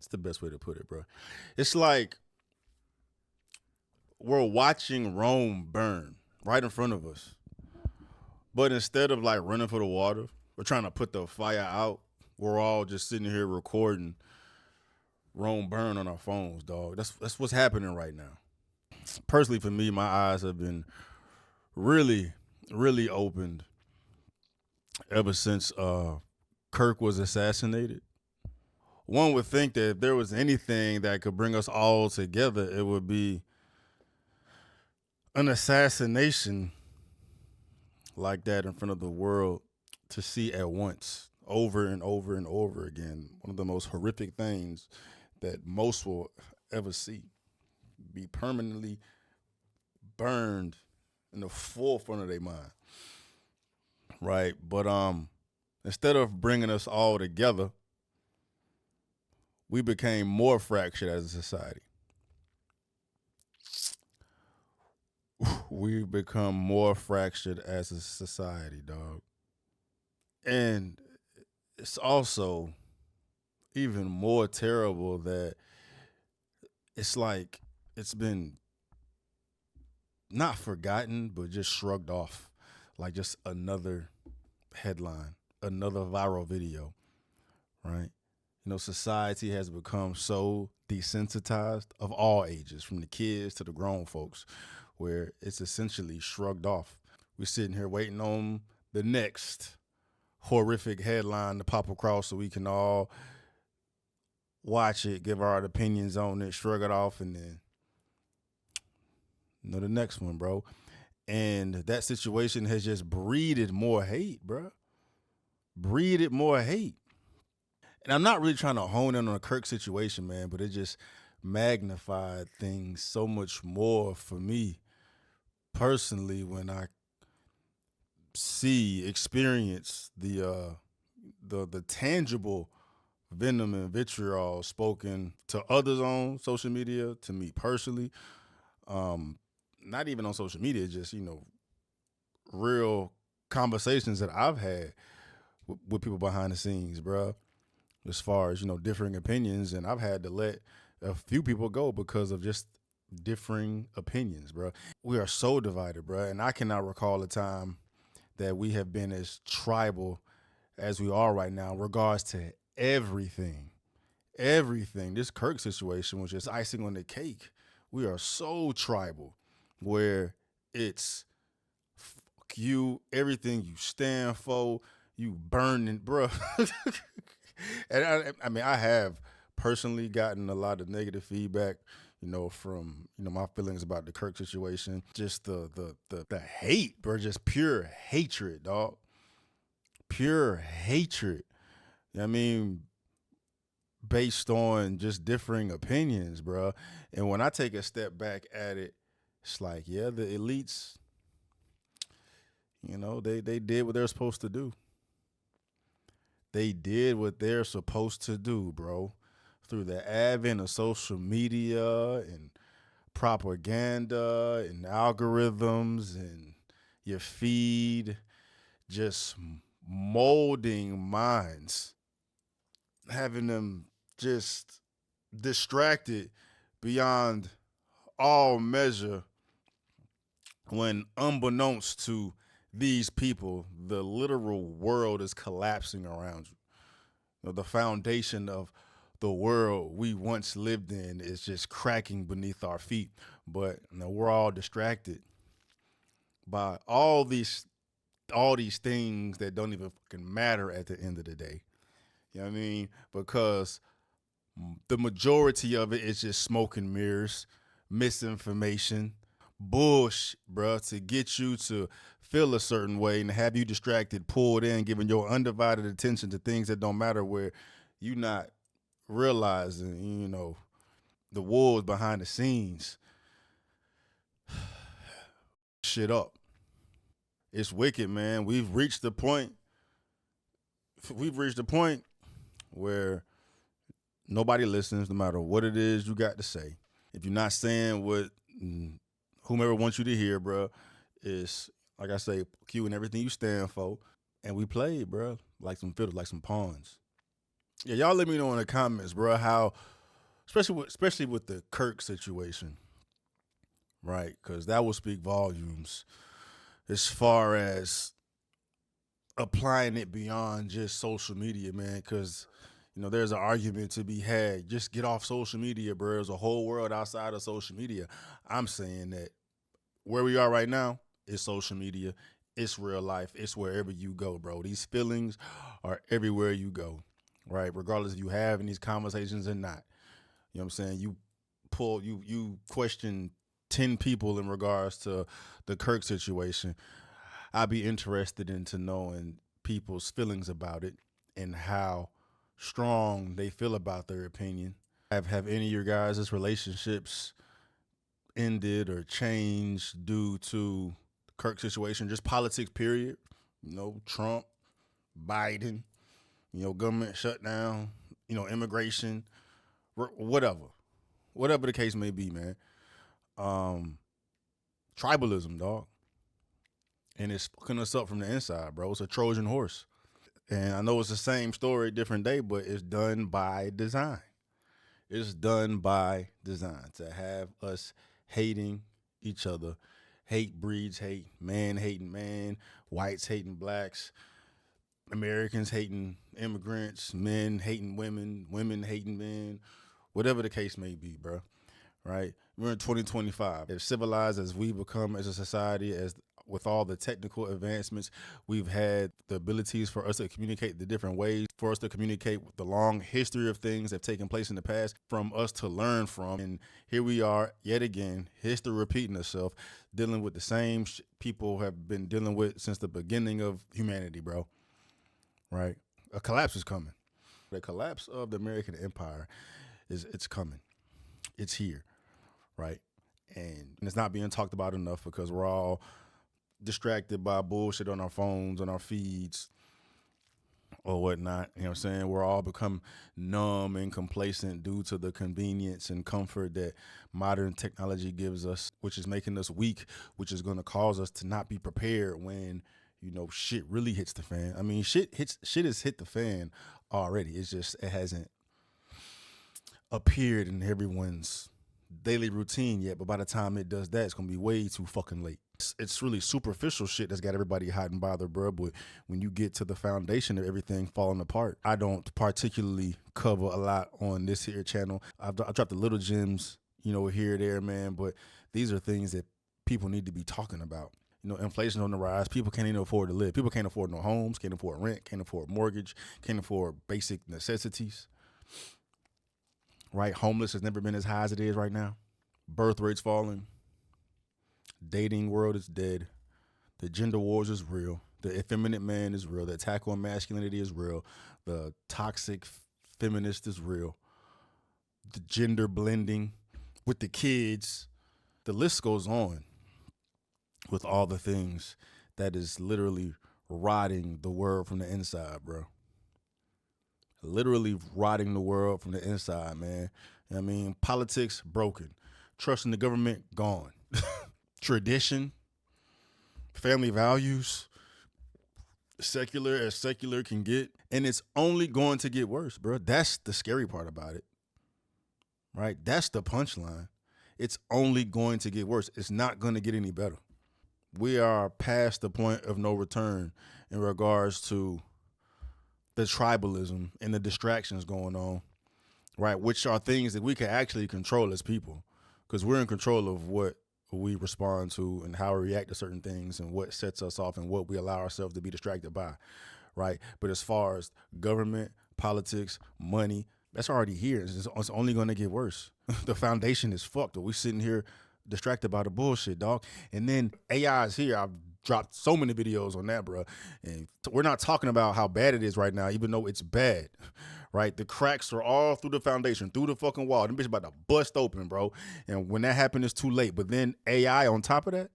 That's the best way to put it, bro. It's like we're watching Rome burn right in front of us. But instead of like running for the water, we're trying to put the fire out. We're all just sitting here recording Rome burn on our phones, dog. That's what's happening right now. Personally, for me, my eyes have been really, really opened ever since Kirk was assassinated. One would think that if there was anything that could bring us all together, it would be an assassination like that in front of the world to see at once, over and over and over again. One of the most horrific things that most will ever see. Be permanently burned in the forefront of their mind, right? But instead of bringing us all together, we became more fractured as a society. We've become more fractured as a society, dog. And it's also even more terrible that it's like it's been not forgotten, but just shrugged off. Like just another headline, another viral video, right? You know, society has become so desensitized of all ages, from the kids to the grown folks, where it's essentially shrugged off. We're sitting here waiting on the next horrific headline to pop across so we can all watch it, give our opinions on it, shrug it off, and then the next one, bro. And that situation has just breeded more hate, bro. Breeded more hate. And I'm not really trying to hone in on a Kirk situation, man, but it just magnified things so much more for me personally when I experience the tangible venom and vitriol spoken to others on social media, to me personally. Not even on social media, just real conversations that I've had with people behind the scenes, bro. As far as differing opinions, and I've had to let a few people go because of just differing opinions, bro. We are so divided, bro, and I cannot recall a time that we have been as tribal as we are right now in regards to everything. Everything. This Kirk situation was just icing on the cake. We are so tribal, where it's fuck you, everything you stand for, you burning, bro. And I mean, I have personally gotten a lot of negative feedback, from my feelings about the Kirk situation. Just the hate, bro, just pure hatred, dog. Pure hatred. I mean, based on just differing opinions, bro. And when I take a step back at it, it's like, yeah, the elites, they did what they're supposed to do. They did what they're supposed to do, bro. Through the advent of social media and propaganda and algorithms and your feed, just molding minds, having them just distracted beyond all measure, when unbeknownst to these people, the literal world is collapsing around you. The foundation of the world we once lived in is just cracking beneath our feet. But we're all distracted by all these things that don't even fucking matter at the end of the day. You know what I mean? Because the majority of it is just smoke and mirrors, misinformation, bullshit, bro, to get you to feel a certain way and have you distracted, pulled in, giving your undivided attention to things that don't matter, where you not realizing, the wolves behind the scenes shit up. It's wicked, man. We've reached a point where nobody listens, no matter what it is you got to say. If you're not saying what whomever wants you to hear, bro, is, like I say, Q and everything you stand for. And we played, bro, like some fiddles, like some pawns. Yeah, y'all let me know in the comments, bro, how especially with the Kirk situation, right? Because that will speak volumes as far as applying it beyond just social media, man. Because there's an argument to be had. Just get off social media, bro. There's a whole world outside of social media. I'm saying that where we are right now is social media. It's real life. It's wherever you go, bro. These feelings are everywhere you go, right? Regardless if you having these conversations or not. You know what I'm saying? You question 10 people in regards to the Kirk situation. I'd be interested into knowing people's feelings about it and how strong they feel about their opinion. Have any of your guys' relationships ended or changed due to the Kirk situation? Just politics, period. Trump, Biden, government shutdown, immigration, whatever the case may be, man. Um, Tribalism, dog, and it's fucking us up from the inside, bro. It's a Trojan horse, and I know it's the same story, different day, but it's done by design. It's done by design to have us hating each other. Hate breeds hate. Man hating man. Whites hating blacks. Americans hating immigrants. Men hating women. Women hating men. Whatever the case may be, bro. Right? We're in 2025. As civilized as we become as a society, as with all the technical advancements, we've had the abilities for us to communicate the different ways, for us to communicate with the long history of things that have taken place in the past, from us to learn from. And here we are, yet again, history repeating itself, dealing with the same people have been dealing with since the beginning of humanity, bro. Right? A collapse is coming. The collapse of the American empire it's coming. It's here, right? And it's not being talked about enough because we're all distracted by bullshit on our phones, on our feeds, or whatnot. You know what I'm saying? We're all become numb and complacent due to the convenience and comfort that modern technology gives us, which is making us weak, which is going to cause us to not be prepared when shit really hits the fan. I mean, shit has hit the fan already. It's just it hasn't appeared in everyone's daily routine yet, but by the time it does that, it's gonna be way too fucking late. It's really superficial shit that's got everybody hot and bothered, bro. But when you get to the foundation of everything falling apart, I don't particularly cover a lot on this here channel. I dropped the little gems, here or there, man. But these are things that people need to be talking about. Inflation on the rise. People can't even afford to live. People can't afford no homes, can't afford rent, can't afford mortgage, can't afford basic necessities. Right? Homeless has never been as high as it is right now. Birth rates falling. Dating world is dead. The gender wars is real. The effeminate man is real. The attack on masculinity is real. The toxic feminist is real. The gender blending with the kids. The list goes on with all the things that is literally rotting the world from the inside, bro. Literally rotting the world from the inside, man. I mean, politics broken. Trust in the government gone. Tradition, family values, secular as secular can get. And it's only going to get worse, bro. That's the scary part about it, right? That's the punchline. It's only going to get worse. It's not going to get any better. We are past the point of no return in regards to the tribalism and the distractions going on, right? Which are things that we can actually control as people, because we're in control of what we respond to and how we react to certain things and what sets us off and what we allow ourselves to be distracted by, right? But as far as government, politics, money, that's already here. It's only going to get worse. The foundation is fucked. We're sitting here distracted by the bullshit, dog. And then AI is here. I've dropped so many videos on that, bro. And we're not talking about how bad it is right now, even though it's bad, right? The cracks are all through the foundation, through the fucking wall. Them bitch about to bust open, bro. And when that happens, it's too late. But then AI on top of that,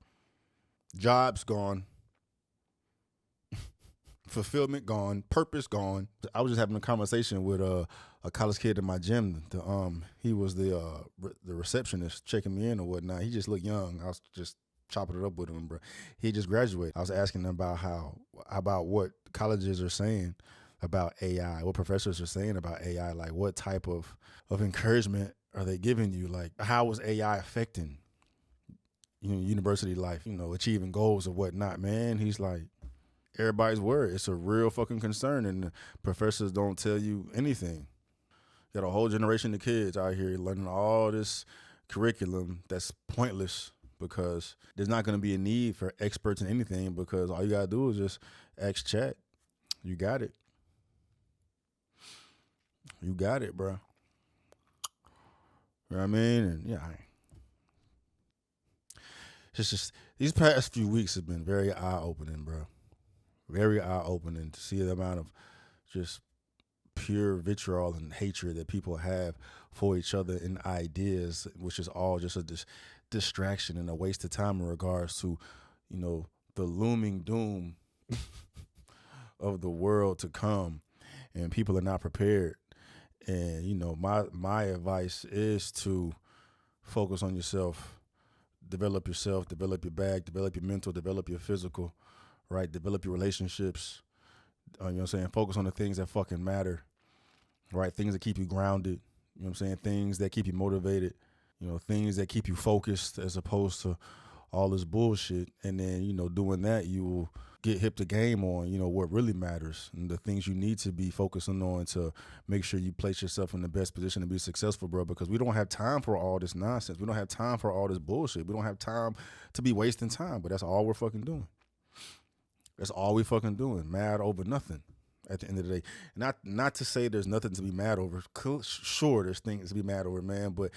jobs gone, fulfillment gone, purpose gone. I was just having a conversation with a college kid in my gym. He was the receptionist checking me in or whatnot. He just looked young. I was just chopping it up with him, bro. He just graduated. I was asking him about what colleges are saying about AI, what professors are saying about AI, like what type of encouragement are they giving you? Like, how is AI affecting university life? Achieving goals or whatnot. Man, he's like, everybody's worried. It's a real fucking concern, and the professors don't tell you anything. Got a whole generation of kids out here learning all this curriculum that's pointless because there's not going to be a need for experts in anything because all you got to do is just ask chat. You got it. You got it, bro. You know what I mean? And yeah, it's just these past few weeks have been very eye opening, bro. Very eye opening to see the amount of just pure vitriol and hatred that people have for each other and ideas, which is all just a distraction and a waste of time in regards to, the looming doom of the world to come, and people are not prepared. And my advice is to focus on yourself, develop yourself, develop your bag, develop your mental, develop your physical, right? Develop your relationships. You know what I'm saying? Focus on the things that fucking matter, right? Things that keep you grounded. You know what I'm saying? Things that keep you motivated. Things that keep you focused as opposed to all this bullshit. And then, doing that, you will get hip to game on, what really matters and the things you need to be focusing on to make sure you place yourself in the best position to be successful, bro, because we don't have time for all this nonsense. We don't have time for all this bullshit. We don't have time to be wasting time, but that's all we're fucking doing. That's all we fucking doing, mad over nothing at the end of the day. Not to say there's nothing to be mad over. Sure, there's things to be mad over, man, but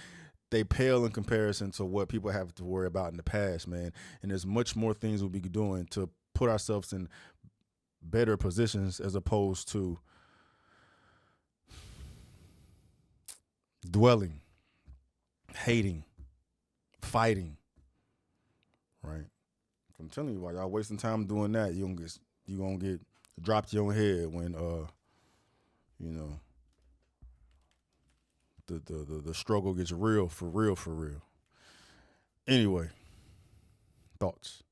they pale in comparison to what people have to worry about in the past, man. And there's much more things we'll be doing to put ourselves in better positions as opposed to dwelling, hating, fighting, right? I'm telling you, while y'all wasting time doing that, you gonna get dropped your own head when you know the struggle gets real for real for real. Anyway, thoughts.